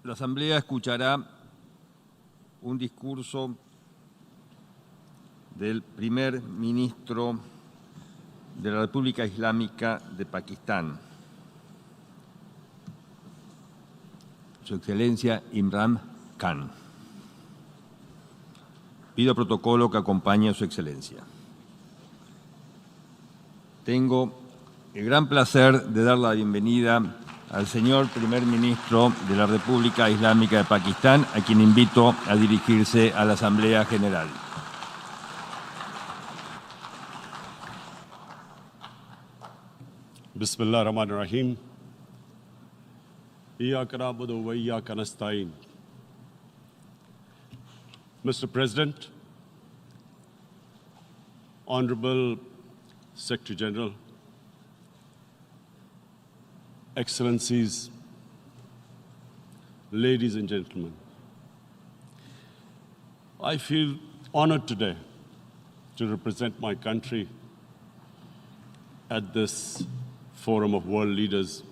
La Asamblea escuchará un discurso del primer ministro de la República Islámica de Pakistán, Su Excelencia Imran Khan. Pido protocolo que acompañe a Su Excelencia. Tengo el gran placer de dar la bienvenida al señor primer ministro de la República Islámica de Pakistán, a quien invito a dirigirse a la Asamblea General. Bismillah ar-Rahman ar-Rahim. Iyyaka na'budu wa iyyaka nasta'in. Mr. President, Honorable Secretary General, Excellencies, ladies and gentlemen, I feel honored today to represent my country at this forum of world leaders,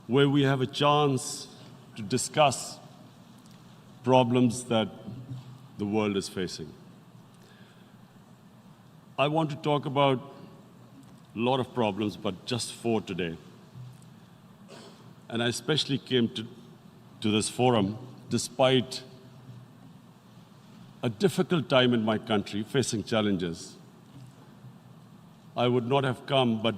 where we have a chance to discuss problems that the world is facing. I want to talk about a lot of problems, but just 4 today. And I especially came to this forum despite a difficult time in my country, facing challenges. I would not have come, but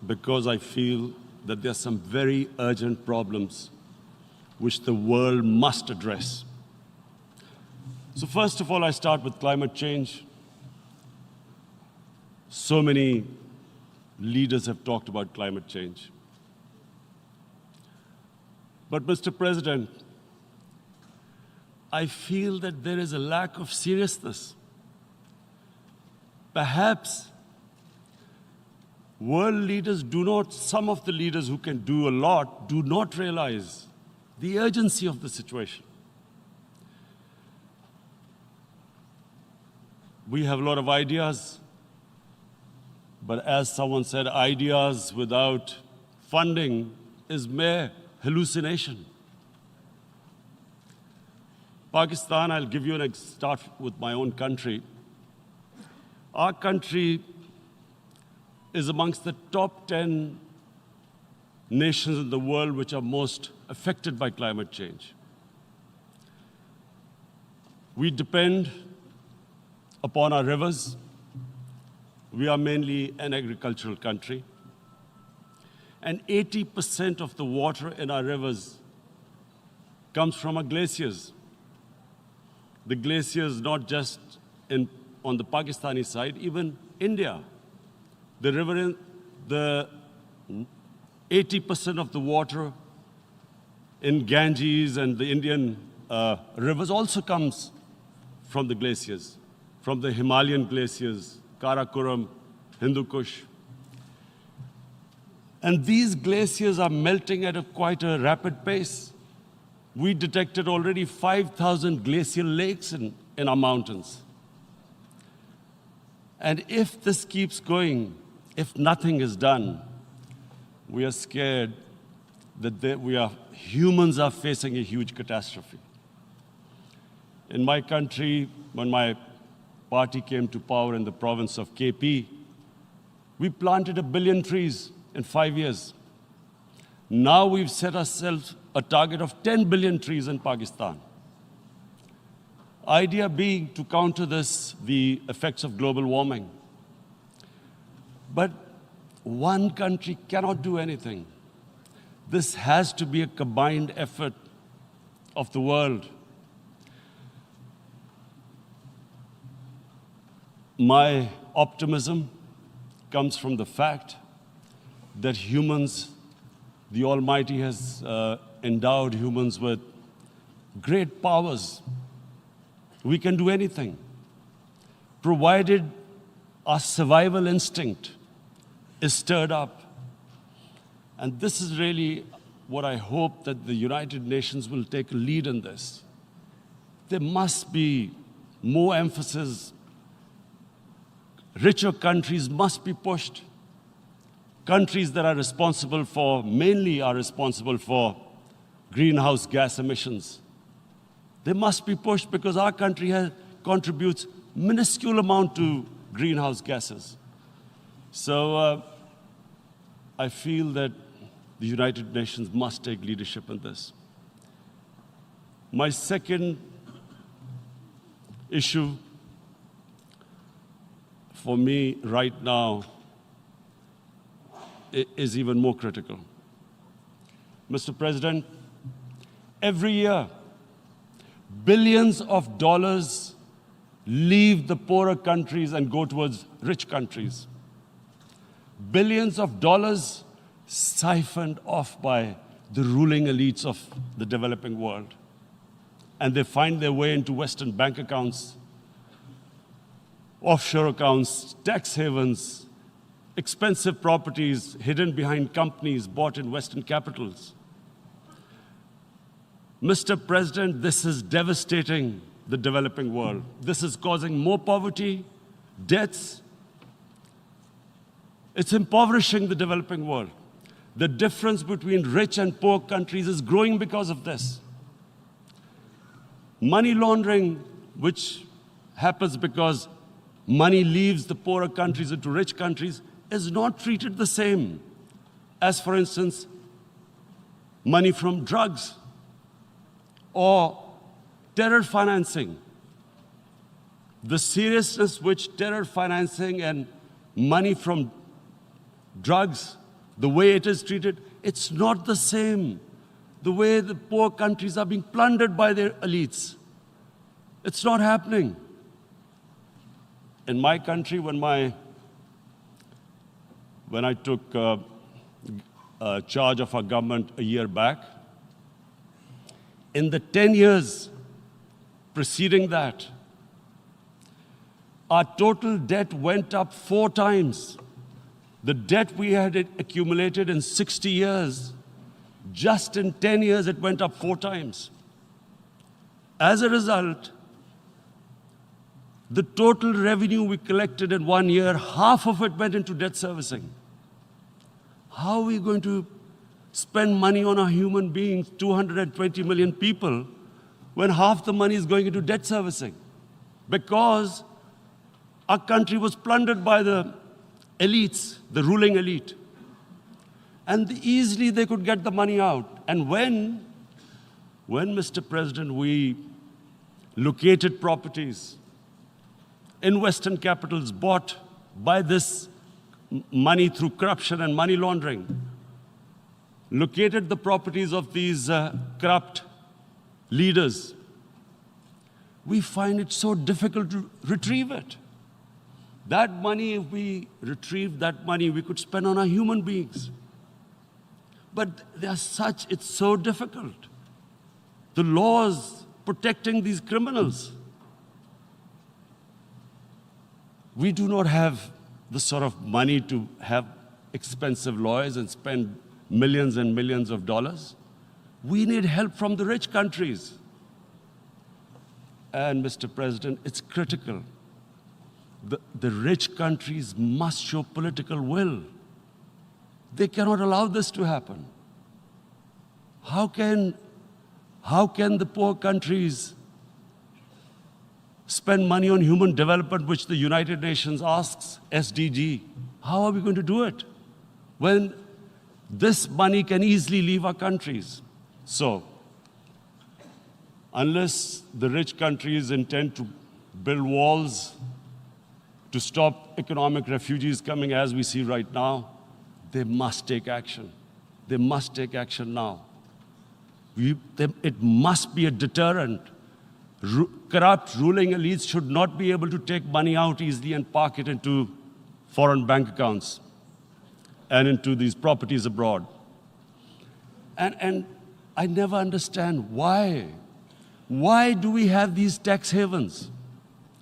because I feel that there are some very urgent problems which the world must address. So first of all, I start with climate change. So many leaders have talked about climate change. But Mr. President, I feel that there is a lack of seriousness. Perhaps world leaders some of the leaders who can do a lot, do not realize the urgency of the situation. We have a lot of ideas, but as someone said, ideas without funding is mere hallucination. Pakistan, I'll give you start with my own country. Our country is amongst the top 10 nations in the world which are most affected by climate change. We depend upon our rivers. We are mainly an agricultural country. And 80% of the water in our rivers comes from our glaciers. The glaciers, not just on the Pakistani side, even India. The river, the 80% of the water in Ganges and the Indian rivers also comes from the glaciers, from the Himalayan glaciers, Karakoram, Hindu Kush. And these glaciers are melting at quite a rapid pace. We detected already 5,000 glacial lakes in our mountains. And if this keeps going, if nothing is done, we are scared that humans are facing a huge catastrophe. In my country, when my party came to power in the province of KP, we planted 1 billion trees in 5 years. Now we've set ourselves a target of 10 billion trees in Pakistan. Idea being to counter the effects of global warming. But one country cannot do anything. This has to be a combined effort of the world. My optimism comes from the fact that humans, the Almighty has endowed humans with great powers. We can do anything, provided our survival instinct is stirred up. And this is really what I hope that the United Nations will take a lead in this. There must be more emphasis. Richer countries must be pushed. Countries that are responsible for, mainly are responsible for greenhouse gas emissions. They must be pushed because our country contributes minuscule amount to greenhouse gases. So I feel that the United Nations must take leadership in this. My second issue for me right now is even more critical. Mr. President, every year, billions of dollars leave the poorer countries and go towards rich countries. Billions of dollars siphoned off by the ruling elites of the developing world. And they find their way into Western bank accounts, offshore accounts, tax havens, expensive properties hidden behind companies bought in Western capitals. Mr. President, this is devastating the developing world. This is causing more poverty, deaths. It's impoverishing the developing world. The difference between rich and poor countries is growing because of this. Money laundering, which happens because money leaves the poorer countries into rich countries, is not treated the same as, for instance, money from drugs or terror financing. The seriousness which terror financing and money from drugs, the way it is treated, it's not the same. The way the poor countries are being plundered by their elites. It's not happening. In my country, when I took charge of our government a year back, in the 10 years preceding that, our total debt went up 4 times. The debt we had accumulated in 60 years, just in 10 years, it went up 4 times. As a result, the total revenue we collected in 1 year, half of it went into debt servicing. How are we going to spend money on our human beings, 220 million people, when half the money is going into debt servicing? Because our country was plundered by the elites, the ruling elite. And easily they could get the money out. And when, Mr. President, we located properties in Western capitals bought by this money through corruption and money laundering, located the properties of these corrupt leaders, we find it so difficult to retrieve it. That money, if we retrieved that money, we could spend on our human beings. But it's so difficult. The laws protecting these criminals. We do not have the sort of money to have expensive lawyers and spend millions and millions of dollars. We need help from the rich countries. And Mr. President, it's critical. The rich countries must show political will. They cannot allow this to happen. How can the poor countries spend money on human development, which the United Nations asks, SDG? How are we going to do it when this money can easily leave our countries? So, unless the rich countries intend to build walls to stop economic refugees coming as we see right now, they must take action. They must take action now. It must be a deterrent. Corrupt ruling elites should not be able to take money out easily and park it into foreign bank accounts and into these properties abroad. And I never understand why. Why do we have these tax havens?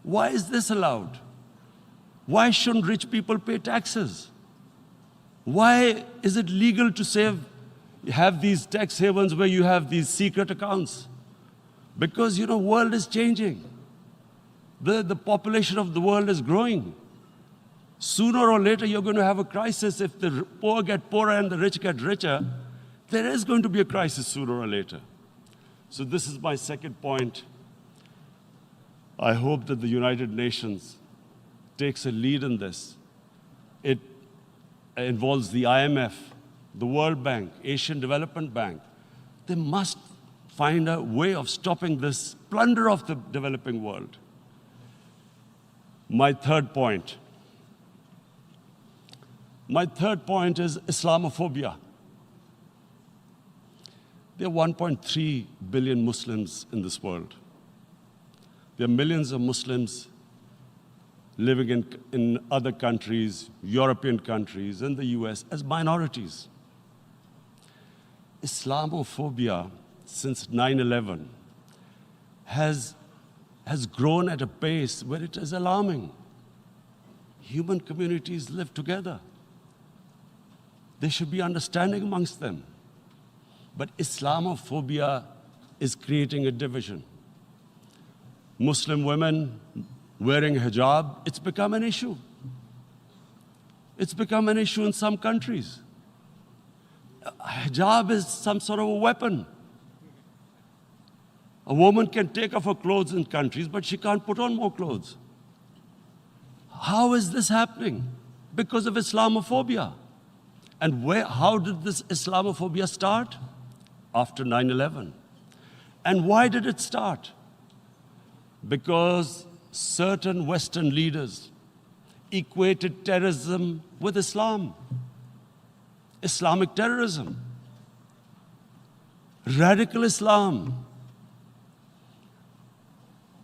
Why is this allowed? Why shouldn't rich people pay taxes? Why is it legal to have these tax havens where you have these secret accounts? Because, the world is changing. The population of the world is growing. Sooner or later, you're going to have a crisis if the poor get poorer and the rich get richer. there is going to be a crisis sooner or later. So this is my second point. I hope that the United Nations takes a lead in this. It involves the IMF, the World Bank, Asian Development Bank. They must find a way of stopping this plunder of the developing world. My third point is Islamophobia. There are 1.3 billion Muslims in this world. There are millions of Muslims living in other countries, European countries, in the US, as minorities. Islamophobia, since 9/11, has grown at a pace where it is alarming. Human communities live together. There should be understanding amongst them. But Islamophobia is creating a division. Muslim women wearing hijab, it's become an issue. It's become an issue in some countries. Hijab is some sort of a weapon. A woman can take off her clothes in countries, but she can't put on more clothes. How is this happening? Because of Islamophobia. And how did this Islamophobia start? After 9/11. And why did it start? Because certain Western leaders equated terrorism with Islam. Islamic terrorism. Radical Islam.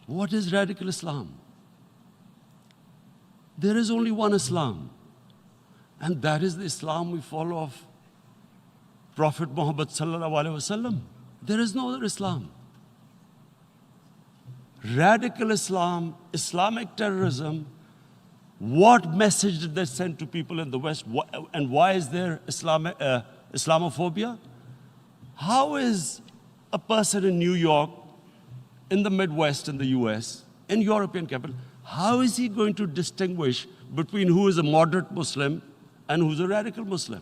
What is radical Islam? There is only one Islam, and that is the Islam we follow of Prophet Muhammad sallallahu alaihi wasallam. There is no other Islam. Radical Islam, Islamic terrorism, what message did they send to people in the West? And why is there Islamophobia? How is a person in New York, in the Midwest, in the US, in European capital, how is he going to distinguish between who is a moderate Muslim and who's a radical Muslim?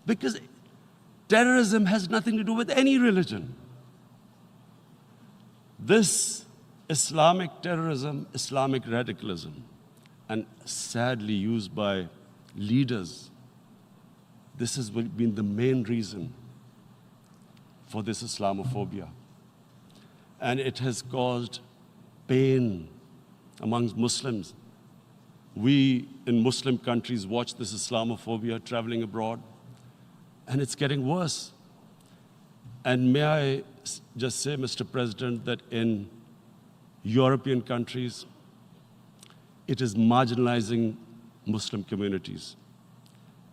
Because terrorism has nothing to do with any religion. This Islamic terrorism, Islamic radicalism, and sadly used by leaders, this has been the main reason for this Islamophobia. And it has caused pain amongst Muslims. We in Muslim countries watch this Islamophobia traveling abroad, and it's getting worse. And may I just say, Mr. President, that in European countries, it is marginalizing Muslim communities.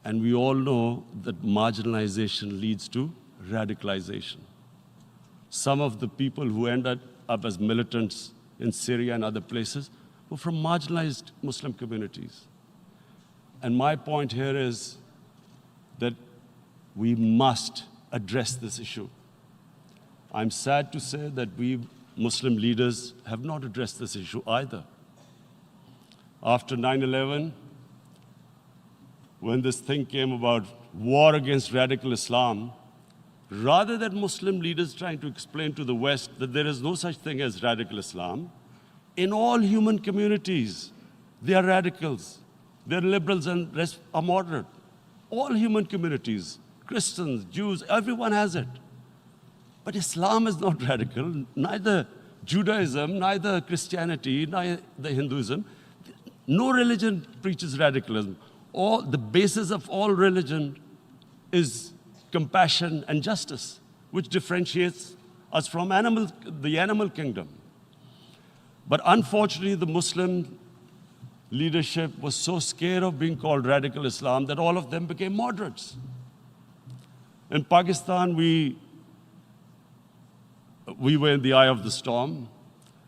And we all know that marginalization leads to radicalization. Some of the people who ended up as militants in Syria and other places were from marginalized Muslim communities. And my point here is that we must address this issue. I'm sad to say that we Muslim leaders have not addressed this issue either. After 9/11, when this thing came about war against radical Islam, rather than Muslim leaders trying to explain to the West that there is no such thing as radical Islam, in all human communities, they are radicals. They're liberals and rest are moderate. All human communities, Christians, Jews, everyone has it. But Islam is not radical, neither Judaism, neither Christianity, neither Hinduism. No religion preaches radicalism. The basis of all religion is compassion and justice, which differentiates us from the animal kingdom. But unfortunately, the Muslim leadership was so scared of being called radical Islam that all of them became moderates. In Pakistan, we were in the eye of the storm,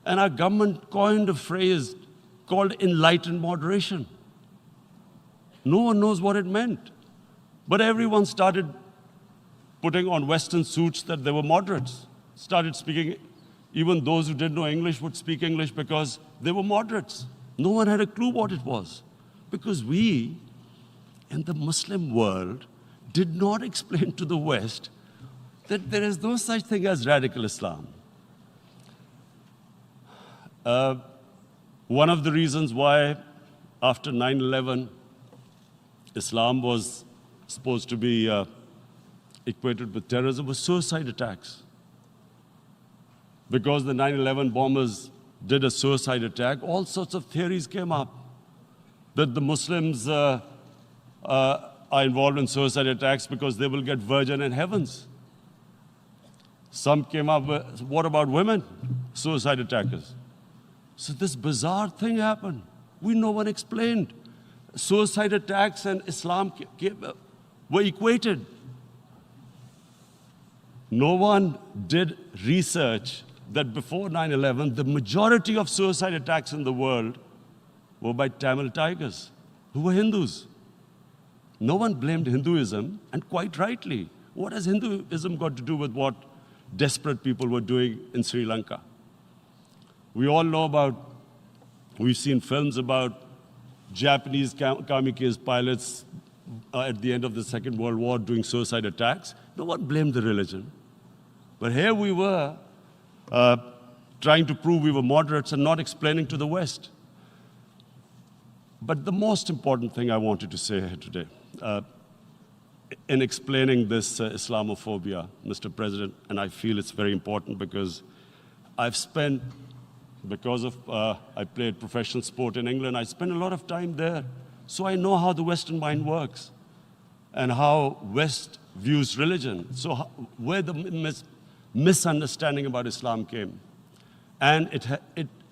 and our government coined a phrase called enlightened moderation. No one knows what it meant. But everyone started putting on Western suits that they were moderates, started speaking. Even those who didn't know English would speak English because they were moderates. No one had a clue what it was. Because we, in the Muslim world, did not explain to the West that there is no such thing as radical Islam. One of the reasons why after 9/11, Islam was supposed to be equated with terrorism was suicide attacks. Because the 9/11 bombers did a suicide attack, all sorts of theories came up that the Muslims are involved in suicide attacks because they will get virgin in heavens. Some came up with, what about women, suicide attackers? So this bizarre thing happened. No one explained. Suicide attacks and Islam were equated. No one did research that before 9/11, the majority of suicide attacks in the world were by Tamil tigers, who were Hindus. No one blamed Hinduism, and quite rightly. What has Hinduism got to do with what desperate people were doing in Sri Lanka? We all know about, we've seen films about Japanese kamikaze pilots at the end of the Second World War doing suicide attacks. No one blamed the religion. But here we were trying to prove we were moderates and not explaining to the West. But the most important thing I wanted to say here today, in explaining this Islamophobia, Mr. President, and I feel it's very important because I've spent, because of I played professional sport in England, I spent a lot of time there. So I know how the Western mind works and how West views religion. So where the misunderstanding about Islam came. And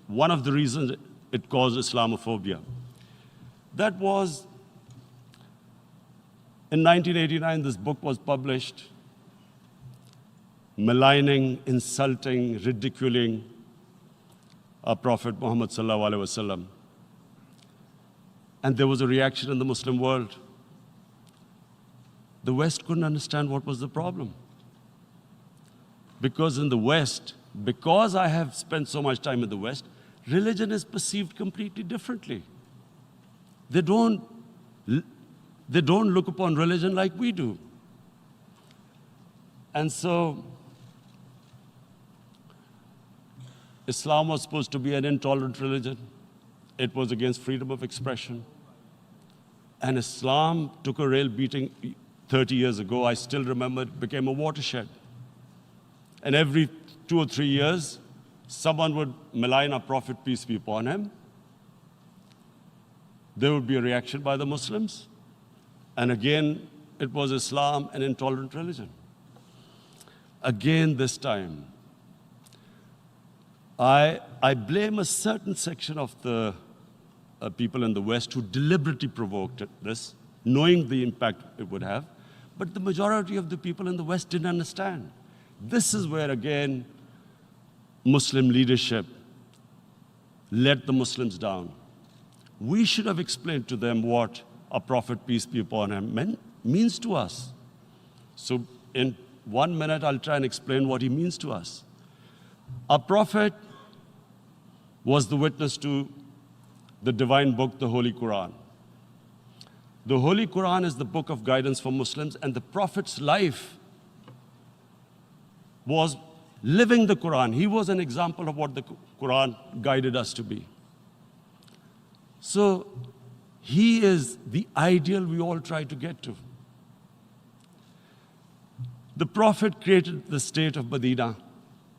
one of the reasons it caused Islamophobia. That was, in 1989, this book was published, maligning, insulting, ridiculing our Prophet Muhammad sallallahu alaihi wasallam. And there was a reaction in the Muslim world. The West couldn't understand what was the problem. Because in the West, because I have spent so much time in the West, religion is perceived completely differently. They don't look upon religion like we do. And so, Islam was supposed to be an intolerant religion. It was against freedom of expression. And Islam took a real beating 30 years ago. I still remember it became a watershed. And every 2 or 3 years, someone would malign our Prophet, peace be upon him. There would be a reaction by the Muslims. And again, it was Islam, an intolerant religion. Again, this time, I blame a certain section of the people in the West who deliberately provoked this, knowing the impact it would have. But the majority of the people in the West didn't understand. This is where, again, Muslim leadership let the Muslims down. We should have explained to them what our Prophet, peace be upon him, means to us. So in 1 minute, I'll try and explain what he means to us. Our Prophet was the witness to the divine book, the Holy Quran. The Holy Quran is the book of guidance for Muslims, and the Prophet's life was living the Quran. He was an example of what the Quran guided us to be. So he is the ideal we all try to get to. The Prophet created the state of Medina,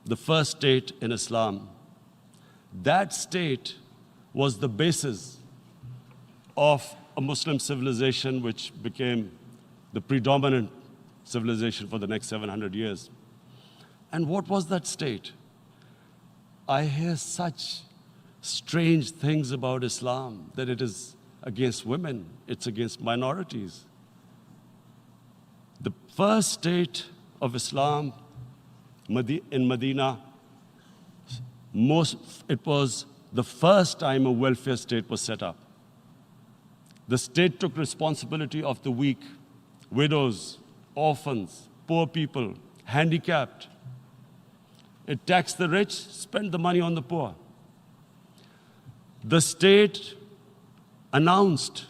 the first state in Islam. That state was the basis of a Muslim civilization which became the predominant civilization for the next 700 years. And what was that state? I hear such strange things about Islam, that it is against women, it's against minorities. The first state of Islam in Medina, it was the first time a welfare state was set up. The state took responsibility of the weak, widows, orphans, poor people, handicapped. It taxed the rich, spent the money on the poor. The state announced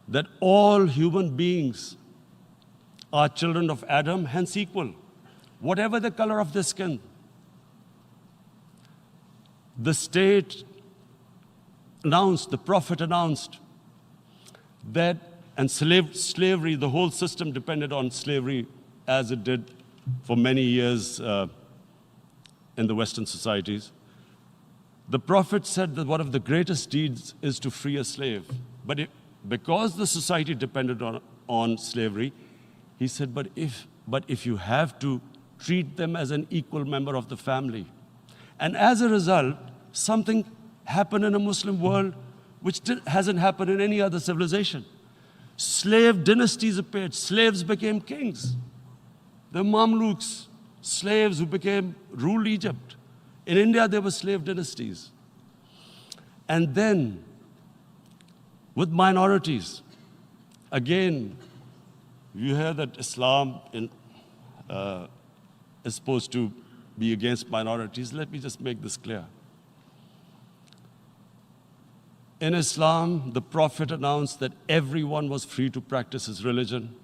that all human beings are children of Adam, hence equal, whatever the color of their skin. The state announced, the Prophet announced that, and slavery, the whole system depended on slavery as it did for many years in the Western societies. The Prophet said that one of the greatest deeds is to free a slave. But because the society depended on slavery, he said, but if you have to treat them as an equal member of the family. And as a result, something happened in a Muslim world which hasn't happened in any other civilization. Slave dynasties appeared. Slaves became kings. The Mamluks, slaves who ruled Egypt. In India, there were slave dynasties. And then, with minorities, again, you hear that Islam is supposed to be against minorities. Let me just make this clear. In Islam, the Prophet announced that everyone was free to practice his religion.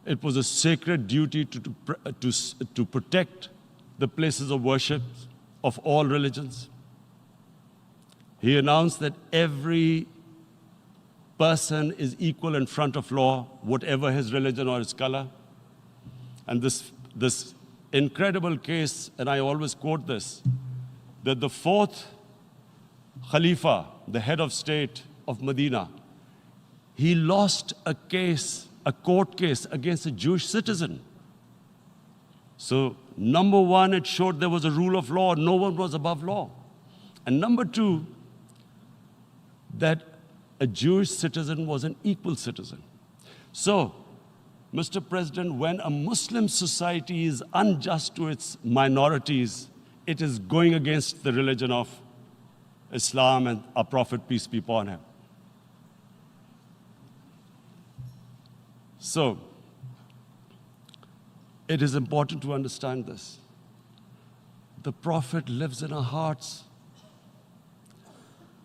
It was a sacred duty to protect the places of worship of all religions. He announced that every person is equal in front of law, whatever his religion or his color. And this incredible case, and I always quote this, that the fourth Khalifa, the head of state of Medina, he lost a court case against a Jewish citizen. So, number one, it showed there was a rule of law, no one was above law. And number two, that a Jewish citizen was an equal citizen. So, Mr. President, when a Muslim society is unjust to its minorities, it is going against the religion of Islam and our Prophet, peace be upon him. So, it is important to understand this. The Prophet lives in our hearts.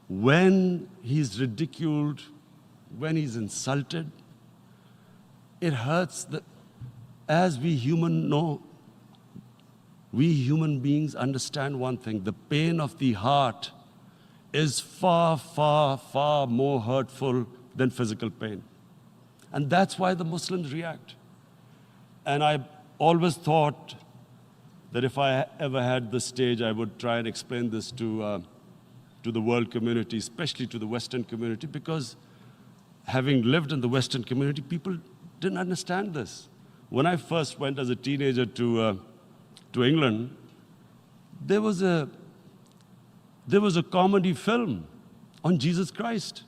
When he's ridiculed, when he's insulted, it hurts. As we human beings understand one thing, the pain of the heart is far, far, far more hurtful than physical pain. And that's why the Muslims react. And I always thought that if I ever had the stage, I would try and explain this to the world community, especially to the Western community, because having lived in the Western community, people didn't understand this. When I first went as a teenager to England, there was a comedy film on Jesus Christ.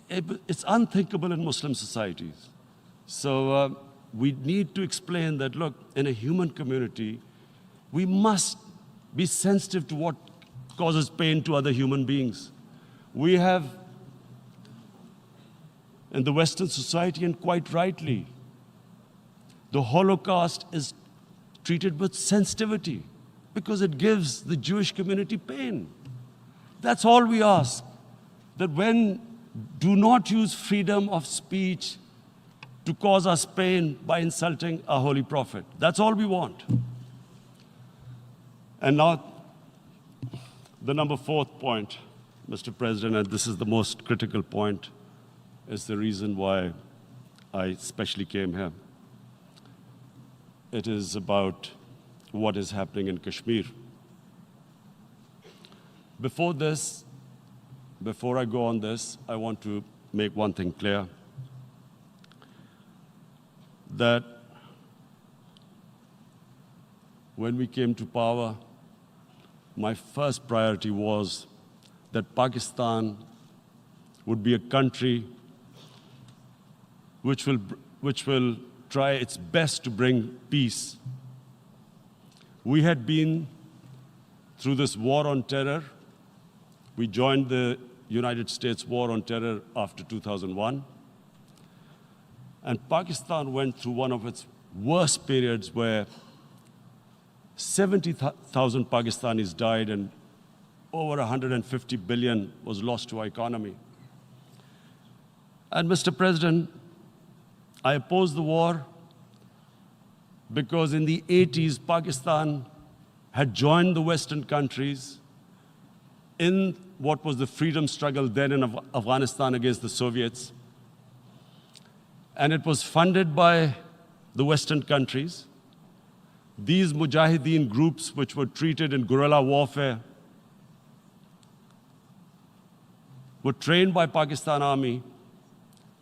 It's unthinkable in Muslim societies. So we need to explain that, look, in a human community, we must be sensitive to what causes pain to other human beings. We have, in the Western society, and quite rightly, the Holocaust is treated with sensitivity because it gives the Jewish community pain. That's all we ask, that do not use freedom of speech to cause us pain by insulting our holy prophet. That's all we want. And now, the number fourth point, Mr. President, and this is the most critical point, is the reason why I especially came here. It is about what is happening in Kashmir. Before I go on this, I want to make one thing clear, that when we came to power, my first priority was that Pakistan would be a country which will try its best to bring peace. We had been through this war on terror. We joined the United States war on terror after 2001. And Pakistan went through one of its worst periods where 70,000 Pakistanis died and over 150 billion was lost to our economy. And Mr. President, I opposed the war because in the 80s, Pakistan had joined the Western countries in what was the freedom struggle then in Afghanistan against the Soviets. And it was funded by the Western countries. These Mujahideen groups, which were treated in guerrilla warfare, were trained by Pakistan Army,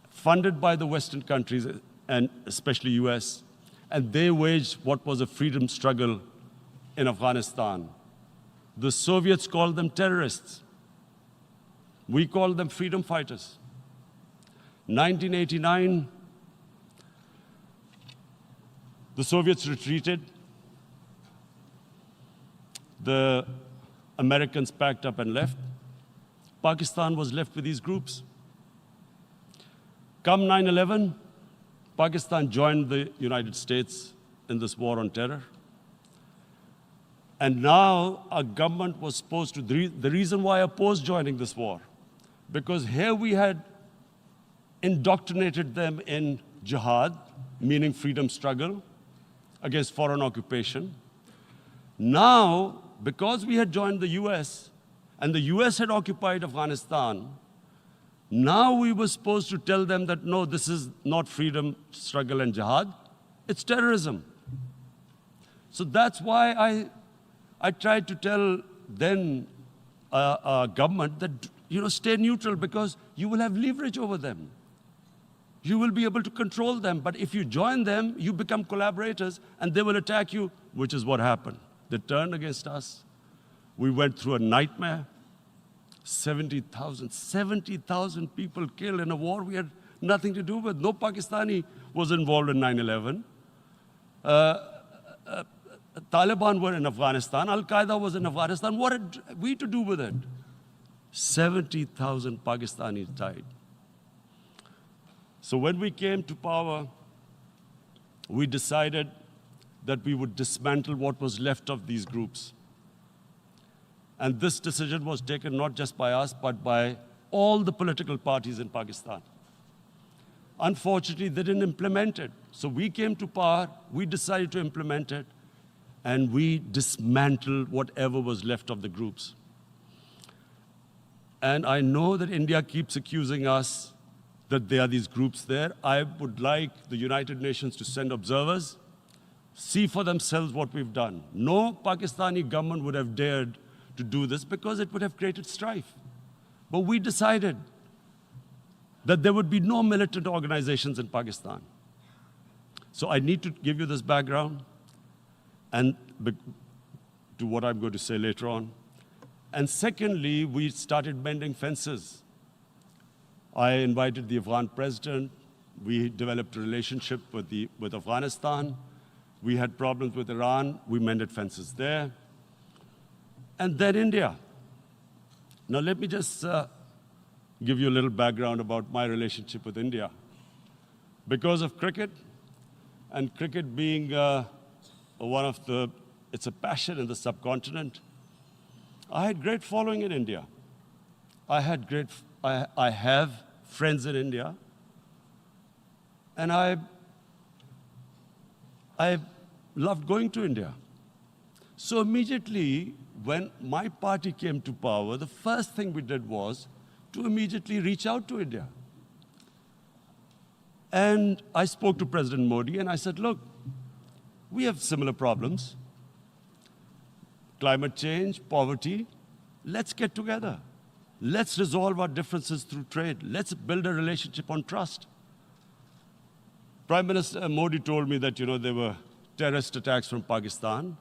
funded by the Western countries, and especially US, and they waged what was a freedom struggle in Afghanistan. The Soviets called them terrorists. We called them freedom fighters. 1989, the Soviets retreated. The Americans packed up and left. Pakistan was left with these groups. Come 9/11, Pakistan joined the United States in this war on terror. And now our government was supposed to, the reason why I opposed joining this war, because here we had indoctrinated them in jihad, meaning freedom struggle against foreign occupation. Now, because we had joined the US, and the US had occupied Afghanistan, now we were supposed to tell them that, no, this is not freedom struggle and jihad, it's terrorism. So that's why I tried to tell then government that, stay neutral because you will have leverage over them. You will be able to control them. But if you join them, you become collaborators and they will attack you, which is what happened. They turned against us. We went through a nightmare. 70,000 people killed in a war we had nothing to do with. No Pakistani was involved in 9/11. Taliban were in Afghanistan. Al-Qaeda was in Afghanistan. What had we to do with it? 70,000 Pakistanis died. So when we came to power, we decided that we would dismantle what was left of these groups. And this decision was taken not just by us, but by all the political parties in Pakistan. Unfortunately, they didn't implement it. So we came to power, we decided to implement it, and we dismantled whatever was left of the groups. And I know that India keeps accusing us that there are these groups there. I would like the United Nations to send observers, see for themselves what we've done. No Pakistani government would have dared to do this because it would have created strife. But we decided that there would be no militant organizations in Pakistan. So I need to give you this background and to what I'm going to say later on. And secondly, we started mending fences. I invited the Afghan president. We developed a relationship with Afghanistan. We had problems with Iran. We mended fences there. And then India. Now let me just give you a little background about my relationship with India. Because of cricket, and cricket being it's a passion in the subcontinent, I had great following in India. I have friends in India, and I loved going to India. So immediately, when my party came to power, the first thing we did was to immediately reach out to India. And I spoke to President Modi, and I said, look, we have similar problems. Climate change, poverty, let's get together. Let's resolve our differences through trade. Let's build a relationship on trust. Prime Minister Modi told me that, there were terrorist attacks from Pakistan.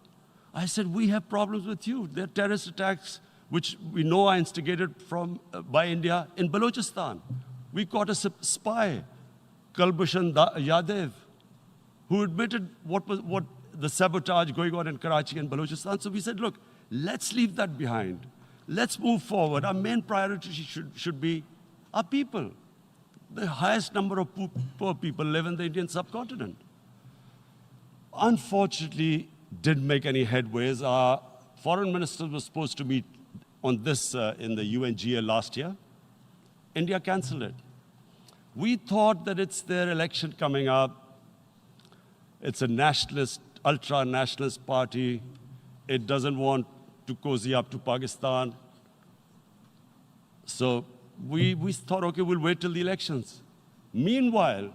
I said, we have problems with you. There are terrorist attacks, which we know are instigated by India in Balochistan. We caught a spy, Kulbhushan Yadav, who admitted what the sabotage going on in Karachi and Balochistan. So we said, look, let's leave that behind. Let's move forward. Our main priority should be our people. The highest number of poor people live in the Indian subcontinent. Unfortunately, didn't make any headways. Our foreign ministers were supposed to meet on this in the UNGA last year. India canceled it. We thought that it's their election coming up. It's a nationalist, ultra-nationalist party. It doesn't want to cozy up to Pakistan. So we thought, okay, we'll wait till the elections. Meanwhile,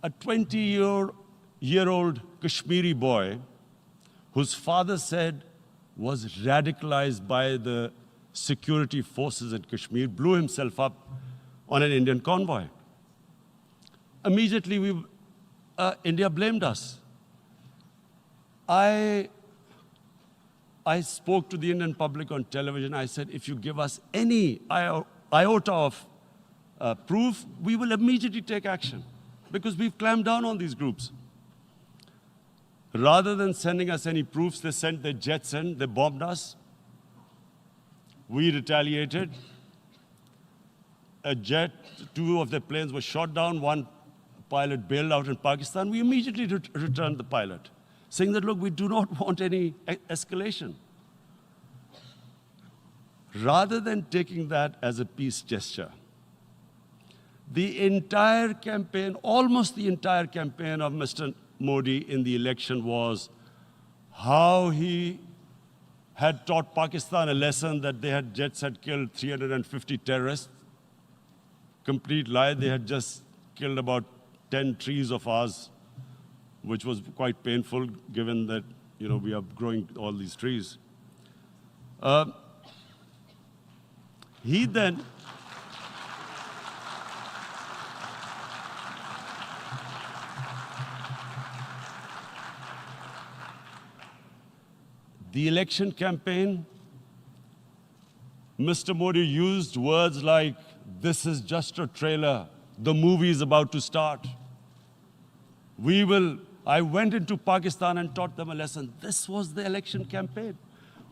a 20-year-old Kashmiri boy, whose father said was radicalized by the security forces in Kashmir, blew himself up on an Indian convoy. Immediately, India blamed us. I spoke to the Indian public on television. I said, if you give us any iota of proof, we will immediately take action, because we've clamped down on these groups. Rather than sending us any proofs, they sent their jets in, they bombed us. We retaliated. A jet, 2 of their planes were shot down, 1 pilot bailed out in Pakistan. We immediately returned the pilot, saying that, look, we do not want any escalation. Rather than taking that as a peace gesture, the entire campaign, almost the entire campaign of Mr. Modi in the election was how he had taught Pakistan a lesson that jets had killed 350 terrorists. Complete lie. They had just killed about 10 trees of ours, which was quite painful given that, we are growing all these trees. He then the election campaign, Mr. Modi used words like, this is just a trailer, the movie is about to start. I went into Pakistan and taught them a lesson. This was the election campaign.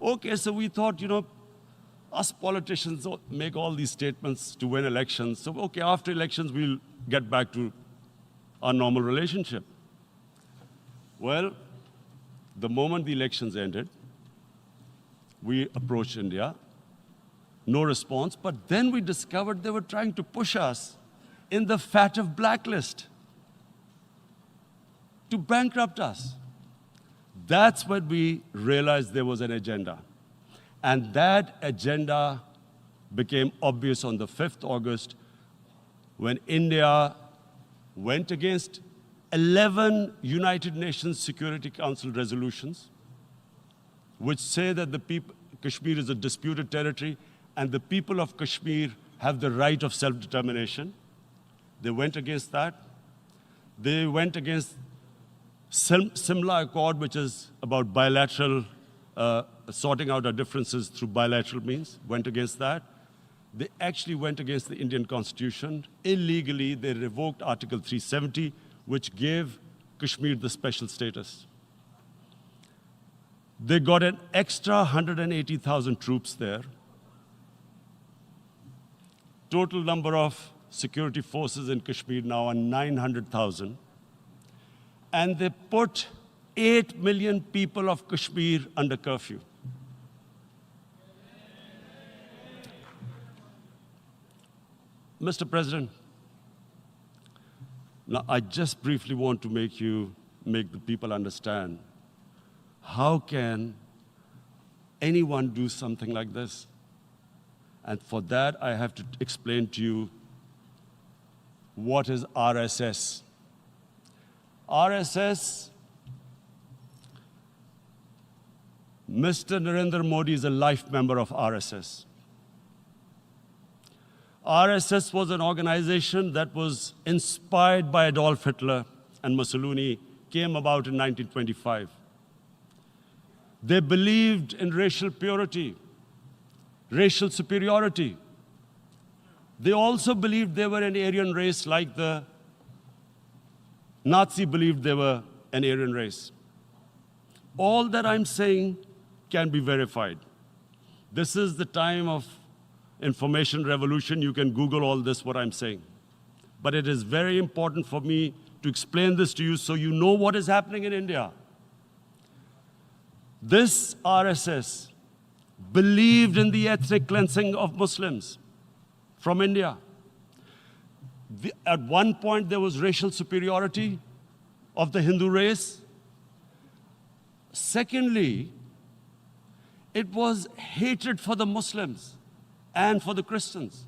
Okay, so we thought, us politicians make all these statements to win elections. So, okay, after elections, we'll get back to our normal relationship. Well, the moment the elections ended, we approached India. No response, but then we discovered they were trying to push us in the FATF blacklist to bankrupt us. That's when we realized there was an agenda. And that agenda became obvious on the 5th August when India went against 11 United Nations Security Council resolutions, which say that Kashmir is a disputed territory and the people of Kashmir have the right of self-determination. They went against that. They went against Simla Accord, which is about bilateral, sorting out our differences through bilateral means, went against that. They actually went against the Indian Constitution. Illegally, they revoked Article 370, which gave Kashmir the special status. They got an extra 180,000 troops there. Total number of security forces in Kashmir now are 900,000. And they put 8 million people of Kashmir under curfew. Mr. President, now I just briefly want to make the people understand, how can anyone do something like this? And for that, I have to explain to you what is RSS. RSS, Mr. Narendra Modi is a life member of RSS. RSS was an organization that was inspired by Adolf Hitler and Mussolini, came about in 1925. They believed in racial purity, racial superiority. They also believed they were an Aryan race like the Nazi believed they were an Aryan race. All that I'm saying can be verified. This is the time of information revolution. You can Google all this, what I'm saying. But it is very important for me to explain this to you so you know what is happening in India. This RSS believed in the ethnic cleansing of Muslims from India. At one point, there was racial superiority of the Hindu race. Secondly, it was hatred for the Muslims and for the Christians,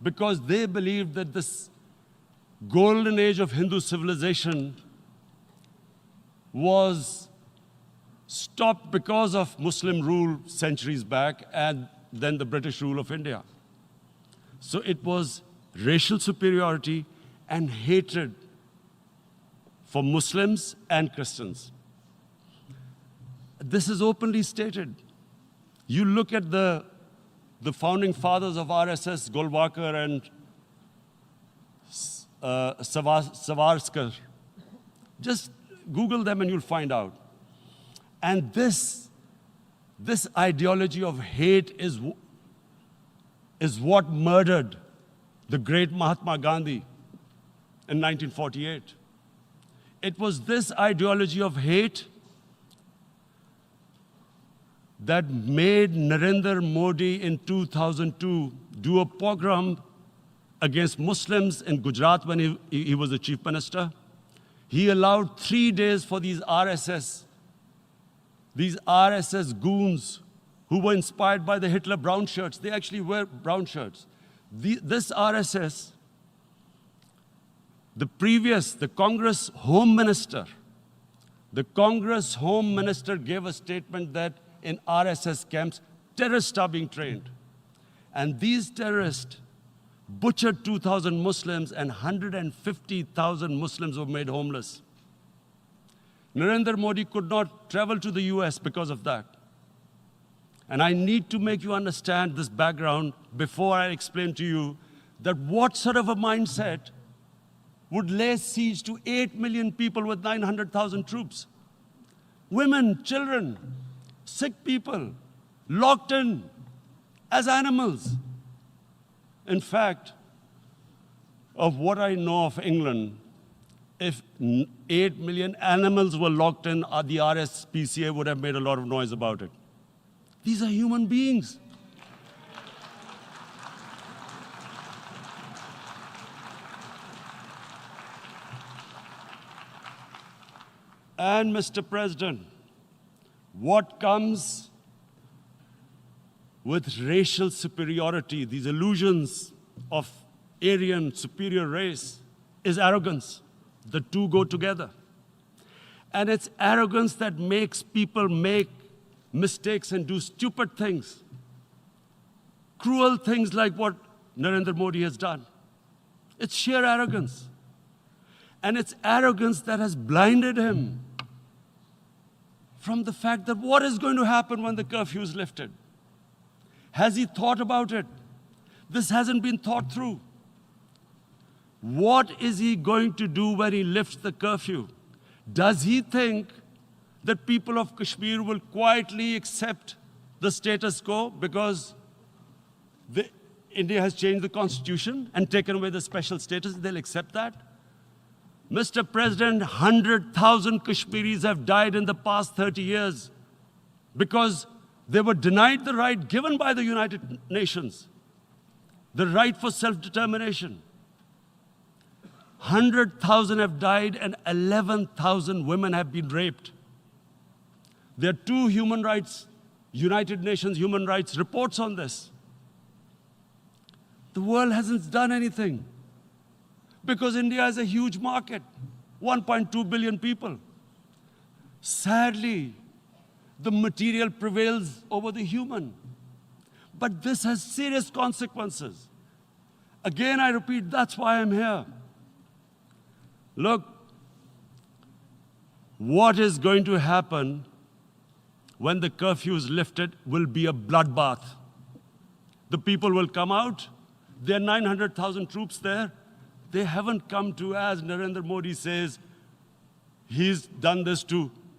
because they believed that this golden age of Hindu civilization was stopped because of Muslim rule centuries back and then the British rule of India. So it was racial superiority and hatred for Muslims and Christians. This is openly stated. You look at the founding fathers of RSS, Golwalkar and Savarkar. Just Google them and you'll find out. And this ideology of hate is what murdered the great Mahatma Gandhi in 1948. It was this ideology of hate that made Narendra Modi in 2002 do a pogrom against Muslims in Gujarat when he was the chief minister. He allowed 3 days for these RSS goons who were inspired by the Hitler brown shirts. They actually wear brown shirts. This RSS, the Congress Home Minister gave a statement that in RSS camps, terrorists are being trained. And these terrorists butchered 2,000 Muslims and 150,000 Muslims were made homeless. Narendra Modi could not travel to the US because of that. And I need to make you understand this background before I explain to you that what sort of a mindset would lay siege to 8 million people with 900,000 troops. Women, children, sick people, locked in as animals. In fact, of what I know of England, if 8 million animals were locked in, the RSPCA would have made a lot of noise about it. These are human beings. And Mr. President, what comes with racial superiority, these illusions of Aryan superior race, is arrogance. The two go together. And it's arrogance that makes people make mistakes and do stupid things. Cruel things like what Narendra Modi has done. It's sheer arrogance. And it's arrogance that has blinded him from the fact that what is going to happen when the curfew is lifted. Has he thought about it? This hasn't been thought through. What is he going to do when he lifts the curfew? Does he think that people of Kashmir will quietly accept the status quo because India has changed the constitution and taken away the special status? They'll accept that? Mr. President, 100,000 Kashmiris have died in the past 30 years because they were denied the right given by the United Nations, the right for self-determination. 100,000 have died and 11,000 women have been raped. There are 2 human rights, United Nations human rights reports on this. The world hasn't done anything because India is a huge market, 1.2 billion people. Sadly, the material prevails over the human. But this has serious consequences. Again, I repeat, that's why I'm here. Look, what is going to happen when the curfew is lifted will be a bloodbath. The people will come out. There are 900,000 troops there. They haven't come to, as Narendra Modi says, he's done this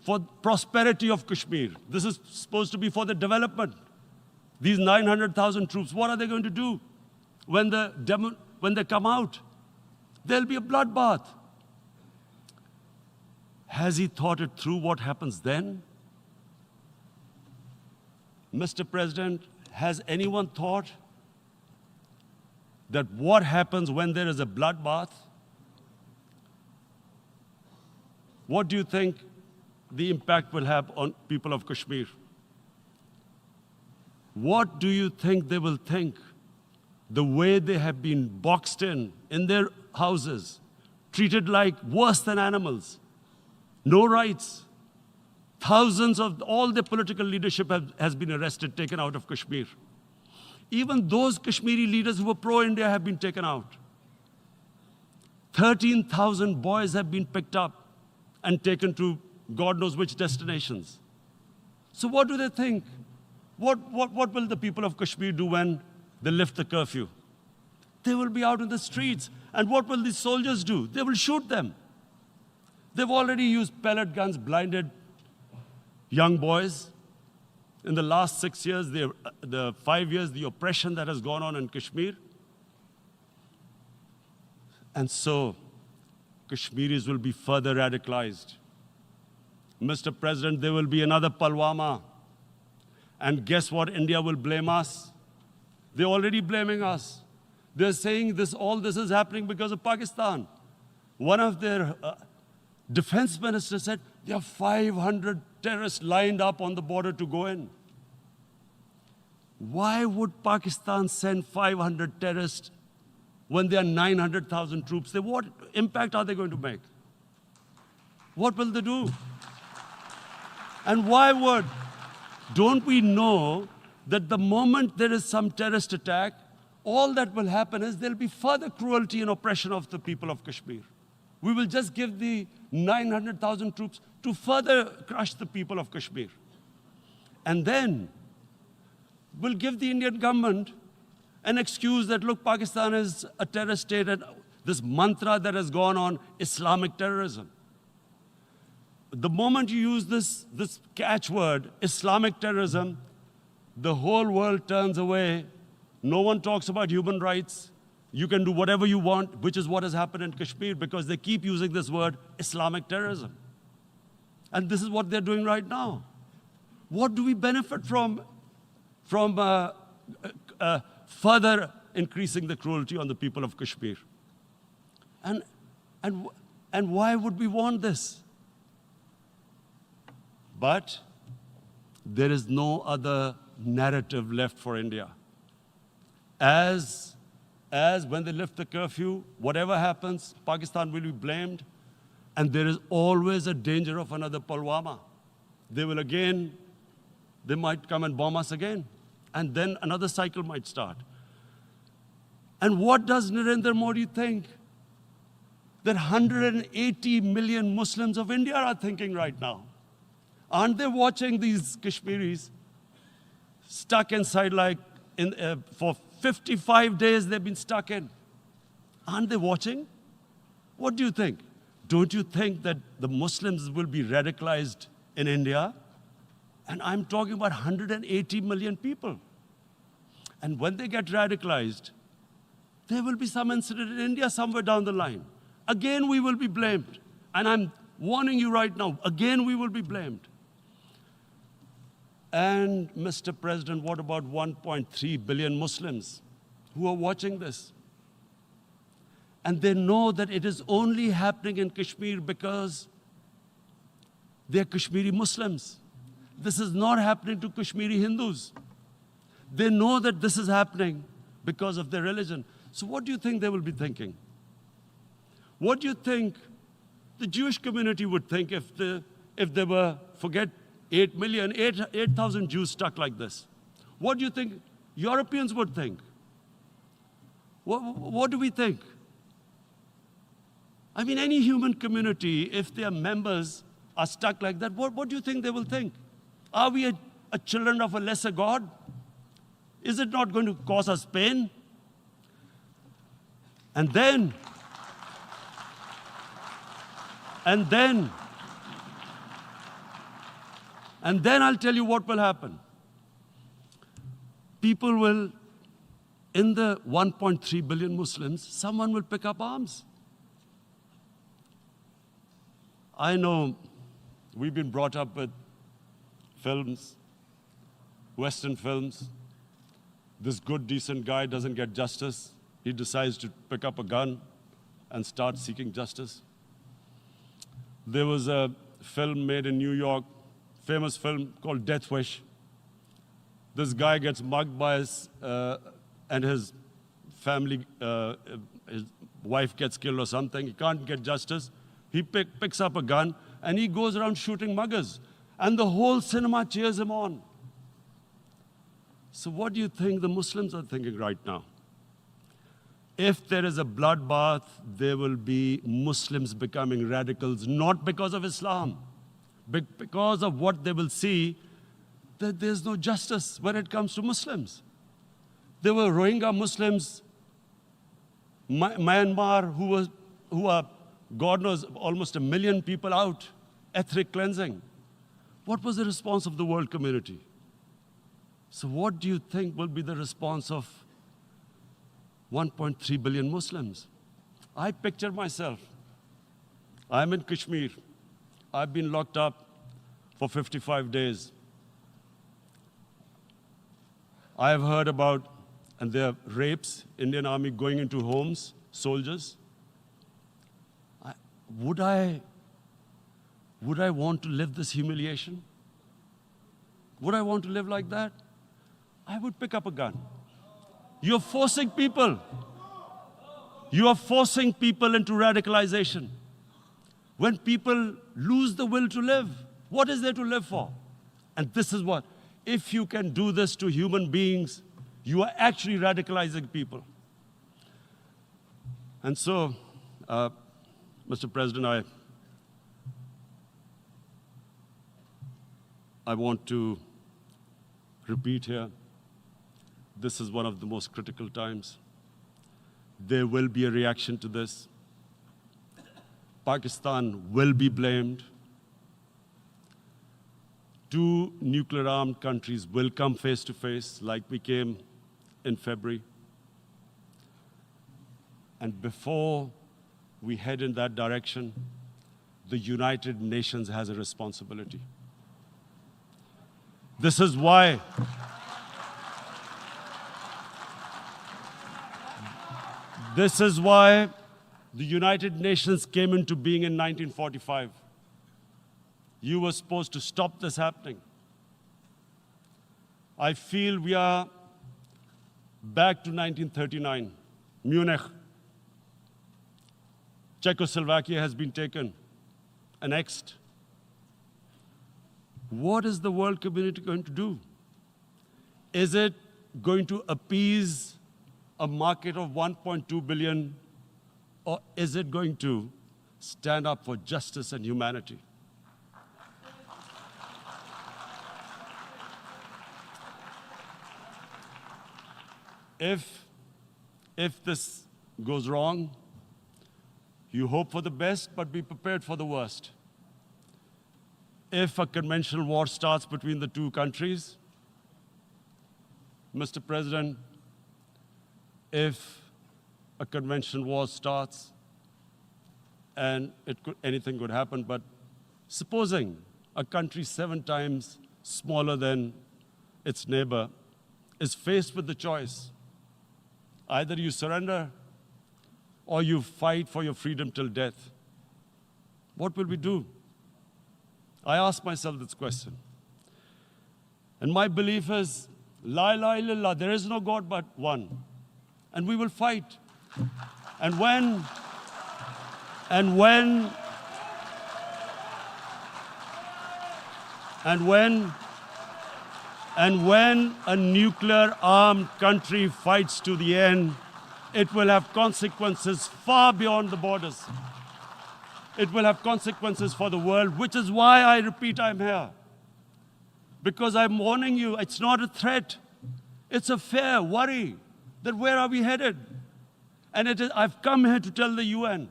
for prosperity of Kashmir. This is supposed to be for the development. These 900,000 troops, what are they going to do when they come out? There'll be a bloodbath. Has he thought it through what happens then? Mr. President, has anyone thought that what happens when there is a bloodbath? What do you think the impact will have on people of Kashmir? What do you think they will think? The way they have been boxed in their houses, treated like worse than animals, no rights. Thousands of all the political leadership has been arrested, taken out of Kashmir. Even those Kashmiri leaders who were pro-India have been taken out. 13,000 boys have been picked up and taken to God knows which destinations. So what do they think? What will the people of Kashmir do when they lift the curfew? They will be out in the streets. And what will these soldiers do? They will shoot them. They've already used pellet guns, blinded young boys. In the last 6 years, the 5 years, the oppression that has gone on in Kashmir. And so, Kashmiris will be further radicalized. Mr. President, there will be another Pulwama. And guess what? India will blame us. They're already blaming us. They're saying all this is happening because of Pakistan. One of their defense ministers said, there are 500 terrorists lined up on the border to go in. Why would Pakistan send 500 terrorists when there are 900,000 troops? What impact are they going to make? What will they do? And why would? Don't we know that the moment there is some terrorist attack, all that will happen is there'll be further cruelty and oppression of the people of Kashmir. We will just give the 900,000 troops to further crush the people of Kashmir. And then we'll give the Indian government an excuse that, look, Pakistan is a terrorist state, and this mantra that has gone on, Islamic terrorism. The moment you use this catchword, Islamic terrorism, the whole world turns away. No one talks about human rights. You can do whatever you want, which is what has happened in Kashmir, because they keep using this word, Islamic terrorism. And this is what they're doing right now. What do we benefit from further increasing the cruelty on the people of Kashmir? And why would we want this? But there is no other narrative left for India. As when they lift the curfew, whatever happens, Pakistan will be blamed, and there is always a danger of another Pulwama. They might come and bomb us again, and then another cycle might start. And what does Narendra Modi think? That 180 million Muslims of India are thinking right now. Aren't they watching these Kashmiris stuck inside for 55 days they've been stuck in? Aren't they watching? What do you think? Don't you think that the Muslims will be radicalized in India? And I'm talking about 180 million people. And when they get radicalized, there will be some incident in India somewhere down the line. Again, we will be blamed. And I'm warning you right now, again, we will be blamed. And Mr. President, what about 1.3 billion Muslims who are watching this? And they know that it is only happening in Kashmir because they're Kashmiri Muslims. This is not happening to Kashmiri Hindus. They know that this is happening because of their religion. So what do you think they will be thinking? What do you think the Jewish community would think if there were, forget 8,000 Jews stuck like this? What do you think Europeans would think? What do we think? I mean, any human community, if their members are stuck like that, what do you think they will think? Are we a children of a lesser God? Is it not going to cause us pain? And then I'll tell you what will happen. People will, in the 1.3 billion Muslims, someone will pick up arms. I know we've been brought up with films, Western films. This good, decent guy doesn't get justice. he decides to pick up a gun and start seeking justice. There was a film made in New York, famous film called Death Wish. This guy gets mugged by and his family, his wife gets killed or something. He can't get justice. He picks up a gun and he goes around shooting muggers. And the whole cinema cheers him on. So what do you think the Muslims are thinking right now? If there is a bloodbath, there will be Muslims becoming radicals, not because of Islam, but because of what they will see, that there's no justice when it comes to Muslims. There were Rohingya Muslims, Myanmar, who are, God knows, almost 1 million people out, ethnic cleansing. What was the response of the world community? So what do you think will be the response of 1.3 billion Muslims? I picture myself. I'm in Kashmir. I've been locked up for 55 days. I have heard about, and there are rapes, Indian Army going into homes, soldiers. Would I want to live this humiliation? Would I want to live like that? I would pick up a gun. You're forcing people. You are forcing people into radicalization. When people lose the will to live, what is there to live for? And this is what, if you can do this to human beings, you are actually radicalizing people. And so, Mr. President, I want to repeat here, this is one of the most critical times. There will be a reaction to this. Pakistan will be blamed. 2 nuclear-armed countries will come face to face like we came in February. And before we head in that direction, the United Nations has a responsibility. This is why the United Nations came into being in 1945. You were supposed to stop this happening. I feel we are back to 1939, Munich. Czechoslovakia has been taken, annexed. What is the world community going to do? Is it going to appease a market of 1.2 billion, or is it going to stand up for justice and humanity? If this goes wrong, you hope for the best, but be prepared for the worst. If a conventional war starts between the 2 countries, Mr. President, if a conventional war starts, and anything could happen, but supposing a country 7 times smaller than its neighbor is faced with the choice, either you surrender or you fight for your freedom till death, what will we do? I ask myself this question. And my belief is, La ilaha illallah, there is no God but one. And we will fight. And when a nuclear-armed country fights to the end, it will have consequences far beyond the borders. It will have consequences for the world, which is why I repeat I'm here. Because I'm warning you, it's not a threat. It's a fair worry that where are we headed? And I've come here to tell the UN,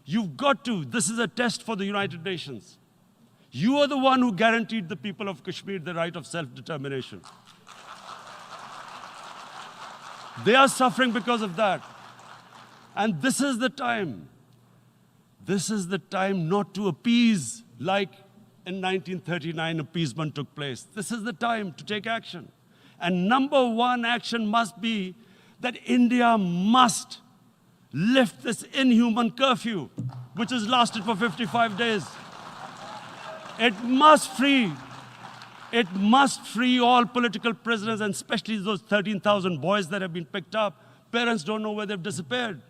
you've got to, this is a test for the United Nations. You are the one who guaranteed the people of Kashmir the right of self-determination. They are suffering because of that. And this is the time. This is the time not to appease like in 1939 appeasement took place. This is the time to take action. And number 1 action must be that India must lift this inhuman curfew, which has lasted for 55 days. It must free all political prisoners, and especially those 13,000 boys that have been picked up. Parents don't know where they've disappeared.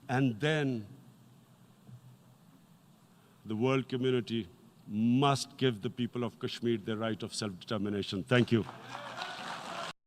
And then the world community must give the people of Kashmir the right of self-determination. Thank you.